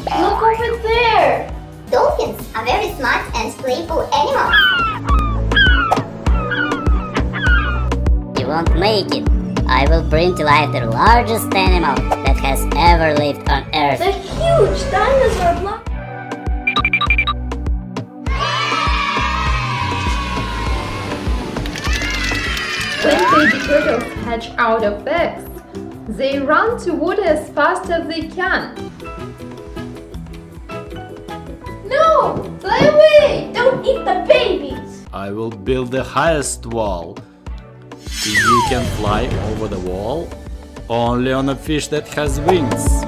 Look over there! Dolphins are very smart and playful animals. You won't make it. I will bring to life the largest animal that has ever lived on Earth. The huge dinosaur block. When baby turtles hatch out of eggs, they run to water as fast as they can. No! Fly away! Don't eat the babies! I will build the highest wall. You can fly over the wall only on a fish that has wings.